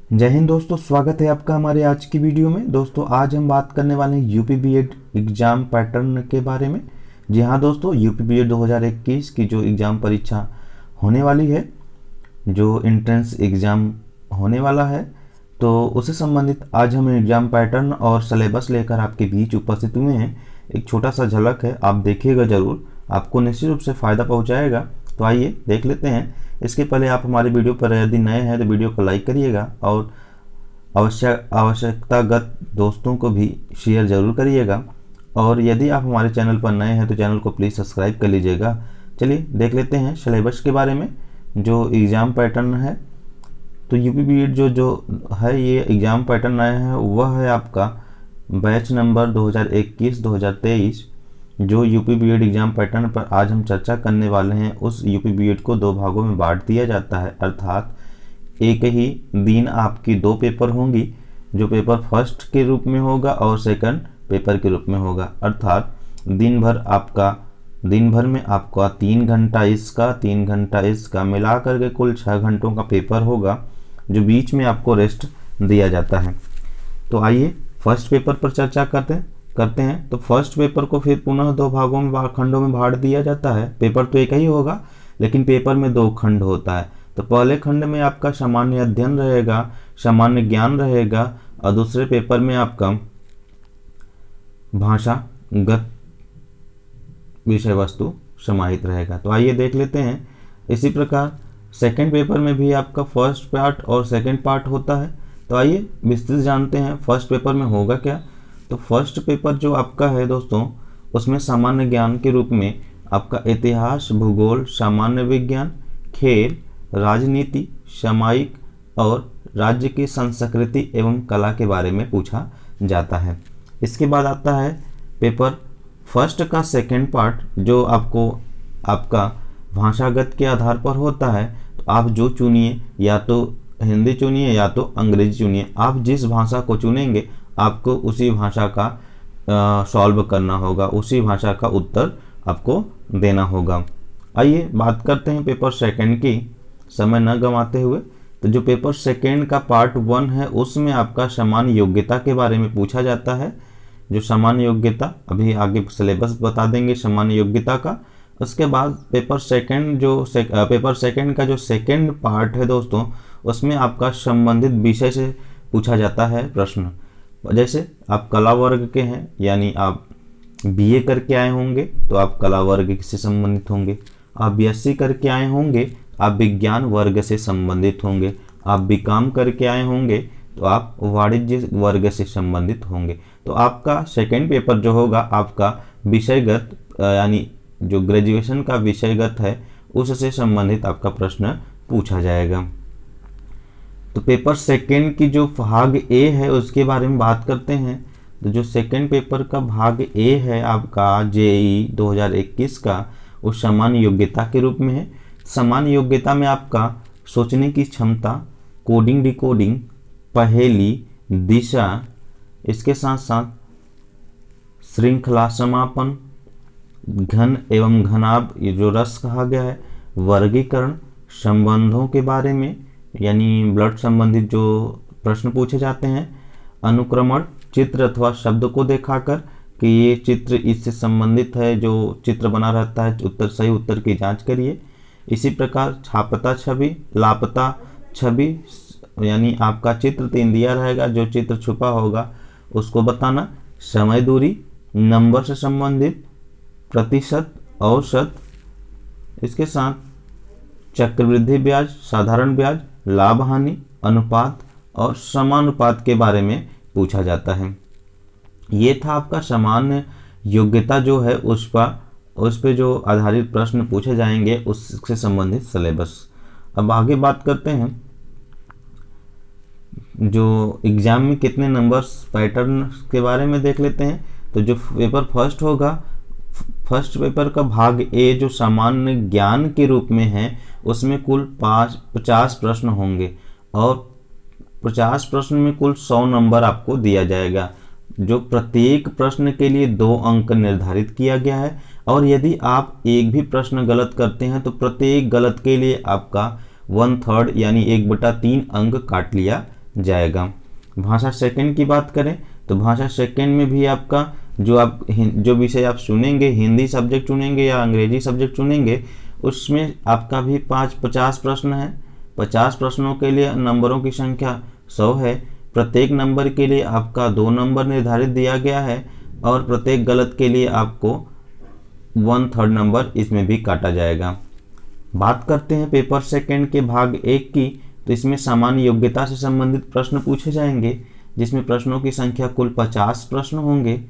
जय हिंद दोस्तों, स्वागत है आपका हमारे आज की वीडियो में। दोस्तों आज हम बात करने वाले हैं यूपी बीएड एग्ज़ाम पैटर्न के बारे में। जी हाँ दोस्तों, यूपी बीएड 2021 की जो एग्ज़ाम परीक्षा होने वाली है, जो एंट्रेंस एग्ज़ाम होने वाला है, तो उससे संबंधित आज हम एग्ज़ाम पैटर्न और सिलेबस लेकर आपके बीच उपस्थित हुए हैं। एक छोटा सा झलक है, आप देखिएगा ज़रूर, आपको निश्चित रूप से फ़ायदा पहुँचाएगा। तो आइए देख लेते हैं। इसके पहले आप हमारे वीडियो पर यदि नए हैं तो वीडियो को लाइक करिएगा और आवश्यकतागत दोस्तों को भी शेयर ज़रूर करिएगा। और यदि आप हमारे चैनल पर नए हैं तो चैनल को प्लीज़ सब्सक्राइब कर लीजिएगा। चलिए देख लेते हैं सिलेबस के बारे में, जो एग्ज़ाम पैटर्न है। तो यूपी बीएड जो है, ये एग्ज़ाम पैटर्न आया है वह है आपका बैच नंबर 2021-2023। जो यूपी बीएड एग्ज़ाम पैटर्न पर आज हम चर्चा करने वाले हैं, उस यूपी बीएड को दो भागों में बांट दिया जाता है, अर्थात एक ही दिन आपकी दो पेपर होंगी, जो पेपर फर्स्ट के रूप में होगा और सेकंड पेपर के रूप में होगा। अर्थात दिन भर में आपका 3 घंटा इसका 3 घंटा इसका मिला करके कुल 6 घंटों का पेपर होगा, जो बीच में आपको रेस्ट दिया जाता है। तो आइए फर्स्ट पेपर पर चर्चा करते हैं। तो फर्स्ट पेपर को फिर पुनः दो भागों में खंडों में बांट दिया जाता है। पेपर तो एक ही होगा, लेकिन पेपर में दो खंड होता है। तो पहले खंड में आपका सामान्य अध्ययन रहेगा, सामान्य ज्ञान रहेगा, और दूसरे पेपर में आपका भाषागत विषय वस्तु समाहित रहेगा। तो आइए देख लेते हैं। इसी प्रकार सेकंड पेपर में भी आपका फर्स्ट पार्ट और सेकंड पार्ट होता है। तो आइए विस्तृत जानते हैं फर्स्ट पेपर में होगा क्या। तो फर्स्ट पेपर जो आपका है दोस्तों, उसमें सामान्य ज्ञान के रूप में आपका इतिहास, भूगोल, सामान्य विज्ञान, खेल, राजनीति, सामायिक और राज्य की संस्कृति एवं कला के बारे में पूछा जाता है। इसके बाद आता है पेपर फर्स्ट का सेकंड पार्ट, जो आपका भाषागत के आधार पर होता है। तो आप जो चुनिए, या तो हिंदी चुनिए या तो अंग्रेजी चुनिए, आप जिस भाषा को चुनेंगे आपको उसी भाषा का सॉल्व करना होगा, उसी भाषा का उत्तर आपको देना होगा। आइए बात करते हैं पेपर सेकंड की, समय न गंवाते हुए। तो जो पेपर सेकंड का पार्ट 1 है, उसमें आपका सामान्य योग्यता के बारे में पूछा जाता है। जो सामान्य योग्यता, अभी आगे सिलेबस बता देंगे सामान्य योग्यता का। उसके बाद पेपर सेकंड का जो सेकंड पार्ट है दोस्तों, उसमें आपका संबंधित विषय से पूछा जाता है प्रश्न। जैसे आप कला वर्ग के हैं, यानी आप बीए करके आए होंगे तो आप कला वर्ग से संबंधित होंगे। आप बीएससी करके आए होंगे, आप विज्ञान वर्ग से संबंधित होंगे। आप बीकॉम करके आए होंगे तो आप वाणिज्य वर्ग से संबंधित होंगे। तो आपका सेकंड पेपर जो होगा, आपका विषयगत, यानी जो ग्रेजुएशन का विषयगत है, उससे संबंधित आपका प्रश्न पूछा जाएगा। तो पेपर सेकंड की जो भाग ए है, उसके बारे में बात करते हैं। तो जो सेकंड पेपर का भाग ए है आपका जेई 2021 का, वो सामान्य योग्यता के रूप में है। सामान्य योग्यता में आपका सोचने की क्षमता, कोडिंग डिकोडिंग, पहेली, दिशा, इसके साथ साथ श्रृंखला समापन, घन एवं घनाभ, ये जो रस कहा गया है, वर्गीकरण, संबंधों के बारे में, यानी ब्लड संबंधित जो प्रश्न पूछे जाते हैं, अनुक्रमण, चित्र अथवा शब्द को दिखाकर कि ये चित्र इससे संबंधित है, जो चित्र बना रहता है, सही उत्तर की जांच करिए। इसी प्रकार छापता छवि, लापता छवि, यानी आपका चित्र 3 दिया रहेगा, जो चित्र छुपा होगा उसको बताना। समय दूरी, नंबर से संबंधित, प्रतिशत, औसत, इसके साथ चक्रवृद्धि ब्याज, साधारण ब्याज, लाभ हानि, अनुपात और समानुपात के बारे में पूछा जाता है। ये था आपका सामान्य योग्यता जो है, उस पे जो आधारित प्रश्न पूछे जाएंगे, उससे संबंधित सिलेबस। अब आगे बात करते हैं जो एग्जाम में कितने नंबर्स पैटर्न के बारे में देख लेते हैं। तो जो पेपर फर्स्ट होगा, फर्स्ट पेपर का भाग ए जो सामान्य ज्ञान के रूप में है, उसमें कुल 50 प्रश्न होंगे और 50 प्रश्न में कुल 100 नंबर आपको दिया जाएगा, जो प्रत्येक प्रश्न के लिए 2 अंक निर्धारित किया गया है। और यदि आप एक भी प्रश्न गलत करते हैं तो प्रत्येक गलत के लिए आपका 1/3 यानी 1/3 अंक काट लिया जाएगा। भाषा सेकंड की बात करें तो भाषा सेकंड में भी आपका जो विषय आप चुनेंगे, हिंदी सब्जेक्ट चुनेंगे या अंग्रेजी सब्जेक्ट चुनेंगे, उसमें आपका भी 50 प्रश्न है। 50 प्रश्नों के लिए नंबरों की संख्या 100 है। प्रत्येक नंबर के लिए आपका 2 नंबर निर्धारित दिया गया है और प्रत्येक गलत के लिए आपको 1/3 नंबर इसमें भी काटा जाएगा। बात करते हैं पेपर सेकंड के भाग 1 की, तो इसमें सामान्य योग्यता से संबंधित प्रश्न पूछे जाएंगे, जिसमें प्रश्नों की संख्या कुल 50 प्रश्न होंगे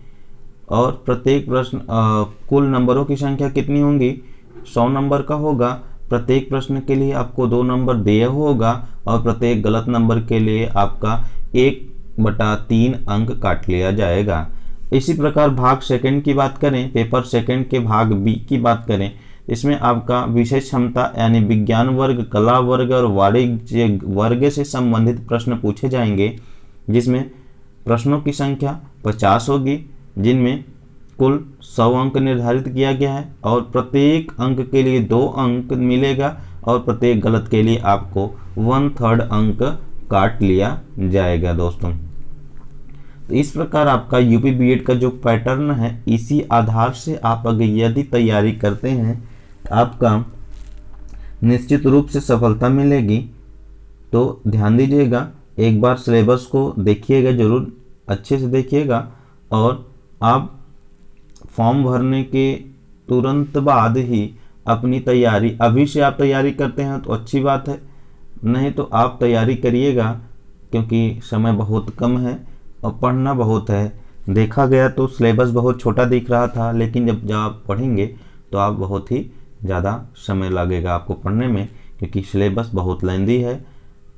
और प्रत्येक प्रश्न कुल नंबरों की संख्या कितनी होंगी, 100 नंबर का होगा। प्रत्येक प्रश्न के लिए आपको 2 नंबर देय होगा और प्रत्येक गलत नंबर के लिए आपका 1/3 अंक काट लिया जाएगा। इसी प्रकार भाग सेकंड की बात करें, पेपर सेकंड के भाग बी की बात करें, इसमें आपका विषय क्षमता यानी विज्ञान वर्ग, कला वर्ग और वाणिज्य वर्ग से संबंधित प्रश्न पूछे जाएंगे, जिसमें प्रश्नों की संख्या 50 होगी, जिनमें कुल 100 अंक निर्धारित किया गया है और प्रत्येक अंक के लिए 2 अंक मिलेगा और प्रत्येक गलत के लिए आपको 1/3 अंक काट लिया जाएगा दोस्तों। तो इस प्रकार आपका यूपी बीएड का जो पैटर्न है, इसी आधार से आप अगर यदि तैयारी करते हैं आपका निश्चित रूप से सफलता मिलेगी। तो ध्यान दीजिएगा, एक बार सिलेबस को देखिएगा, जरूर अच्छे से देखिएगा और आप फॉर्म भरने के तुरंत बाद ही अपनी तैयारी, अभी से आप तैयारी करते हैं तो अच्छी बात है, नहीं तो आप तैयारी करिएगा, क्योंकि समय बहुत कम है और पढ़ना बहुत है। देखा गया तो सिलेबस बहुत छोटा दिख रहा था, लेकिन जब आप पढ़ेंगे तो आप बहुत ही ज़्यादा समय लगेगा आपको पढ़ने में, क्योंकि सिलेबस बहुत लेंदी है।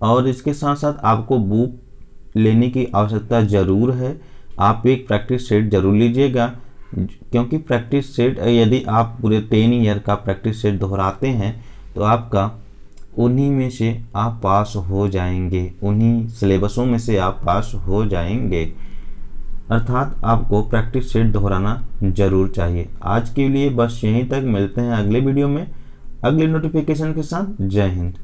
और इसके साथ साथ आपको बुक लेने की आवश्यकता ज़रूर है। आप एक प्रैक्टिस सेट जरूर लीजिएगा, क्योंकि प्रैक्टिस सेट यदि आप पूरे 10 ईयर का प्रैक्टिस सेट दोहराते हैं तो आपका उन्हीं में से आप पास हो जाएंगे, उन्हीं सिलेबसों में से आप पास हो जाएंगे। अर्थात आपको प्रैक्टिस सेट दोहराना जरूर चाहिए। आज के लिए बस यहीं तक, मिलते हैं अगले वीडियो में अगले नोटिफिकेशन के साथ। जय हिंद।